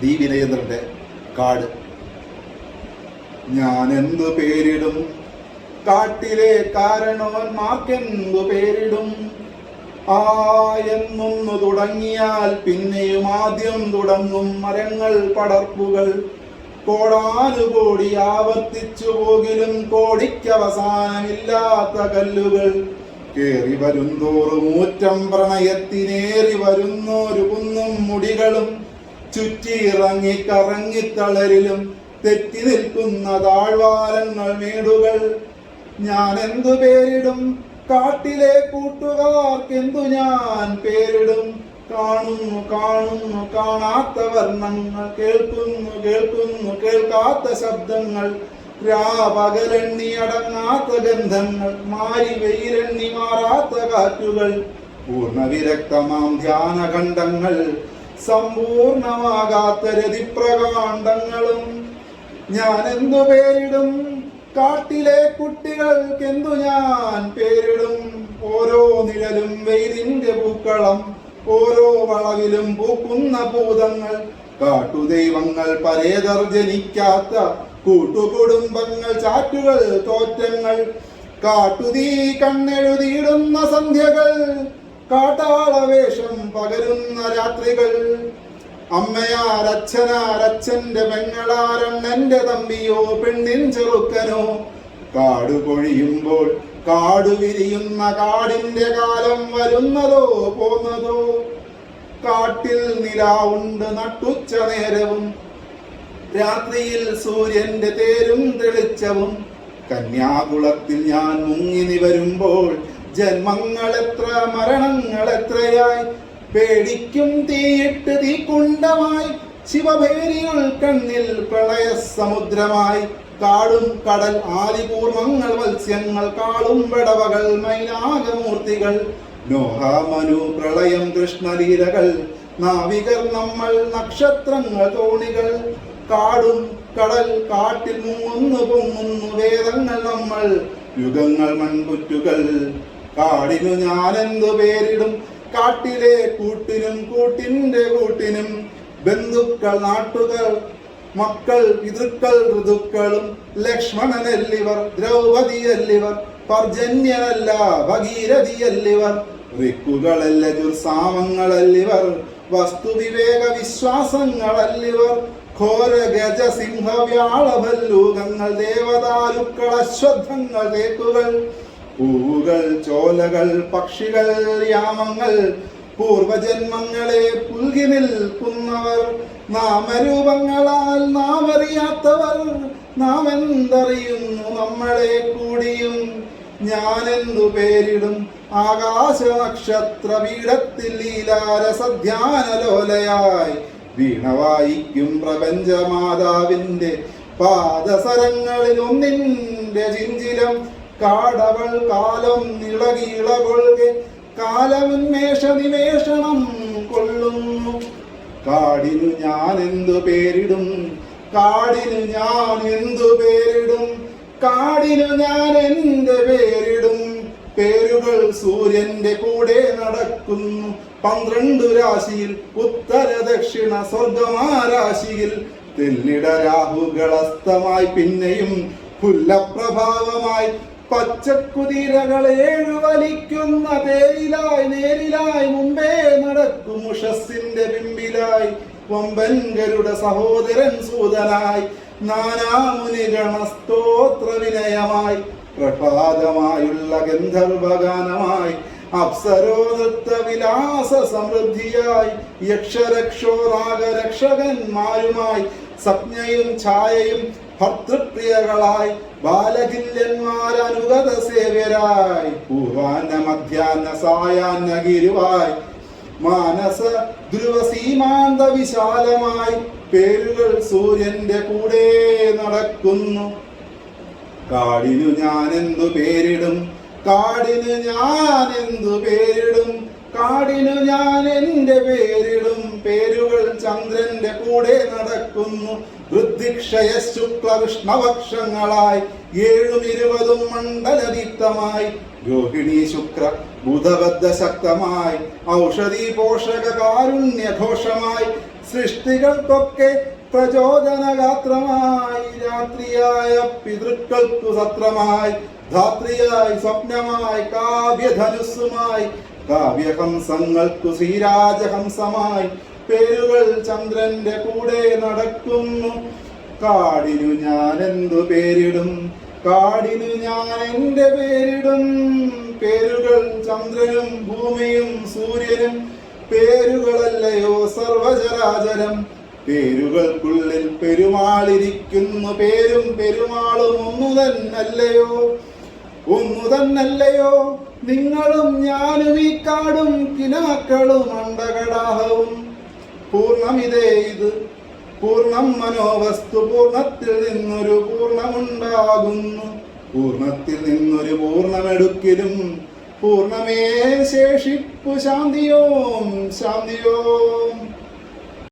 D വിനയേന്ദ്രന്റെ കാട്. ഞാൻ എന്തു പേരിടും കാട്ടിലെ കാരണവന്മാർക്കെന്തു പേരിടും? ആ എന്നൊന്നു തുടങ്ങിയാൽ പിന്നെയും ആദ്യം തുടങ്ങും മരങ്ങൾ പടർപ്പുകൾ. കോടാനുകോടി ആവർത്തിച്ചു പോകിലും കോടിക്കവസാനമില്ലാത്ത കല്ലുകൾ. കേറി വരുന്തോറും ഊറ്റം പ്രണയത്തിനേറി വരുന്നോരു കുന്നും മുടികളും. ചുറ്റിയിറങ്ങി കറങ്ങിത്തളരിലും തെറ്റി നിൽക്കുന്ന താഴ്വാരങ്ങൾ മേടുകൾ. ഞാൻ എന്തു പേരിടും കാട്ടിലെ കൂട്ടുകാർക്കെന്തു ഞാൻ പേരിടും? കാണുന്നു കാണുന്നു കാണാത്ത വർണ്ണങ്ങൾ, കേൾക്കുന്നു കേൾക്കുന്നു കേൾക്കാത്ത ശബ്ദങ്ങൾ, രാപകലെണ്ണി അടങ്ങാത്ത ഗന്ധങ്ങൾ, മാരി വെയിലെണ്ണി മാറാത്ത കാറ്റുകൾ, പൂർണ്ണവിരക്തമാം ധ്യാനഖണ്ഡങ്ങൾ, സമ്പൂർണമാകാത്ത രതിപ്രകാണ്ഡങ്ങളും. ഞാൻ എന്തു പേരിടും കാട്ടിലെ കുട്ടികൾക്കെന്തു ഞാൻ പേരിടും? ഓരോ നിഴലും വെയിലിന്റെ പൂക്കളം, ഓരോ വളവിലും പൂക്കുന്ന ഭൂതങ്ങൾ, കാട്ടുദൈവങ്ങൾ, പരേതർ ജനിക്കാത്ത കൂട്ടുകുടുംബങ്ങൾ, ചാറ്റുകൾ, തോറ്റങ്ങൾ, കാട്ടുതീ കണ്ണെഴുതിയിടുന്ന സന്ധ്യകൾ, കാട്ടാളവേഷം പകരുന്ന രാത്രികൾ. അമ്മയാരച്ഛനാരച്ഛന്റെ പെങ്ങളാരണ്ണന്റെ തമ്പിയോ പെണ്ണിൻ ചെറുക്കനോ? കാടു പൊഴിയുമ്പോൾ കാടു വിരിയുന്ന കാടിന്റെ കാലം വരുന്നതോ പോന്നതോ? കാട്ടിൽ നിലാവുണ്ട് നട്ടുച്ച നേരവും, രാത്രിയിൽ സൂര്യന്റെ തേരും തെളിച്ചവും. കന്യാകുളത്തിൽ ഞാൻ മുങ്ങി നിവരുമ്പോൾ ജന്മങ്ങളെത്ര മരണങ്ങളെത്രയായി. പേടിക്കും തീയിട്ട് തീക്കുണ്ടമായി, ശിവഭേരികൾ കണ്ണിൽ പ്രളയ സമുദ്രമായി. കാടും കടൽ ആദിപൂർവങ്ങൾ മത്സ്യങ്ങൾ, കാളും വെടവകൾ മൈനാകമൂർത്തികൾ. നോഹ മനു പ്രളയം കൃഷ്ണലീലകൾ, നാവികർ നമ്മൾ നക്ഷത്രങ്ങൾ തോണികൾ. കാടും കടൽ കാട്ടിൽ മുങ്ങുന്നു പൊങ്ങുന്നു വേദങ്ങൾ നമ്മൾ, യുഗങ്ങൾ മൺകുറ്റുകൾ. കാടിനു ഞാനെന്തു പേരിടും കാട്ടിലെ കൂട്ടിനും കൂട്ടിന്റെ കൂട്ടിനും? ബന്ധുക്കൾ നാട്ടുകൾ മക്കൾ പിതൃക്കൾ ഋതുക്കളും. ലക്ഷ്മണനല്ലിവർ, ദ്രൗപതിയല്ലിവർ, പർജന്യനല്ല ഭഗീരഥിയല്ലിവർ. ഋക്കുകളല്ല ജുർസാമങ്ങളല്ലിവർ, വസ്തുവിവേക വിശ്വാസങ്ങളല്ലിവർ. ഘോര ഗജ സിംഹ വ്യാളഭല്ലൂകങ്ങൾ, ദേവദാരുക്കൾ അശ്വത്ഥങ്ങൾ തേക്കുകൾ. പൂവുകൾ ചോലകൾ പക്ഷികൾ യാമങ്ങൾ, പൂർവജന്മങ്ങളെ പുൽകി നിൽക്കുന്നവർ. നാമരൂപങ്ങളാൽ നാം അറിയാത്തവർ, നാം എന്തറിയുന്നു നമ്മളെ കൂടിയും? ഞാനെന്തു പേരിടും ആകാശ നക്ഷത്ര പീഠത്തിൽ ലീലാരസധ്യാനലോലയായി? വീണ വായിക്കും പ്രപഞ്ചമാതാവിന്റെ പാദസരങ്ങളിൽ ഒന്നിന്റെ ചിഞ്ചിലം. കാടവൾ കാലം നിളകിളകൊള്ളുക, കാലമുന്മേഷ നിമേഷണം കൊള്ളുന്നു. കാടിനു ഞാൻ എന്തു പേരിടും? കാടിനു ഞാൻ എന്തു പേരിടും? കാടിനു ഞാൻ എന്റെ പേരിടും? പേരുകൾ സൂര്യന്റെ കൂടെ നടക്കുന്നു 12 രാശിയിൽ, ഉത്തര ദക്ഷിണ സ്വർഗമാരാശിയിൽ. തെല്ലിട രാഹുകളസ്തമായി പിന്നെയും പുല്ലപ്രഭാവമായി. പച്ചക്കുതിരകൾ 7 വലിക്കുന്ന തേരിലായി നേരിലായി മുമ്പേ നടക്കും ഉഷസ്സിന്റെ പിമ്പിലായി. വമ്പൻകരുടെ സഹോദരൻ സൂതനായി, നാനാമുനിഗണ സ്തോത്ര വിനയമായി. പ്രഭാതമായുള്ള ഗന്ധർവഗാനമായി, അപ്സരോ നൃത്ത വിലാസ സമൃദ്ധിയായി. യക്ഷരക്ഷോ നാഗരക്ഷകന്മാരുമായി, സംജ്ഞയും ഛായയും ഭർത്തൃപ്രിയകളായി. ബാലകില്യന്മാരനുഗത സേവ്യരായി, പൂർവാന്ന മധ്യാന്ന സായാന്ന ഗിരുവായി. മാനസ ധ്രുവ സീമാന്ത വിശാലമായി, പേരുകൾ സൂര്യന്റെ കൂടെ നടക്കുന്നു. കാടിനു ഞാനെന്തു പേരിടും? കാടിനു ഞാനെന്തു പേരിടും? കാടിനു ഞാൻ എന്റെ പേരിടും? പേരുകൾ ചന്ദ്രന്റെ കൂടെ നടക്കുന്നു. വൃദ്ധിക്ഷയ ശുക്ല കൃഷ്ണപക്ഷങ്ങളായി, 7-20 മണ്ഡലദീപ്തമായി. രോഹിണി ശുക്ര ബുധബദ്ധ ശക്തമായി, ഔഷധി പോഷക കാരുണ്യഘോഷമായി. സൃഷ്ടികൾക്കൊക്കെ പ്രചോദനഗാത്രമായി, രാത്രിയായ പിതൃക്കൾക്കു സത്രമായി, ധാത്രിയായി സ്വപ്നമായി, കാവ്യധനുസ്സുമായി, കാവ്യഹംസങ്ങൾക്കു ശ്രീരാജഹംസമായി, പേരുകൾ ചന്ദ്രന്റെ കൂടെ നടക്കുന്നു. കാടിനു ഞാൻ എന്തു പേരിടും, കാടിനു ഞാൻ എന്റെ പേരിടും. പേരുകൾ ചന്ദ്രനും ഭൂമിയും സൂര്യനും, പേരുകളല്ലയോ സർവചരാചരം. പേരുകൾക്കുള്ളിൽ പെരുമാളിരിക്കുന്നു, പേരും പെരുമാളും ഒന്നു തന്നല്ലയോ, ഒന്നു തന്നല്ലയോ. നിങ്ങളും ഞാനും ഈ കാടും കിനാക്കളും അണ്ടകടാഹവും. പൂർണ്ണമിതേ ഇത്, പൂർണ്ണം മനോവസ്തു. പൂർണ്ണത്തിൽ നിന്നൊരു പൂർണ്ണമുണ്ടാകുന്നു, പൂർണ്ണത്തിൽ നിന്നൊരു പൂർണ്ണമെടുക്കിലും പൂർണ്ണമേ ശേഷിപ്പു. ശാന്തിയോം ശാന്തിയോം.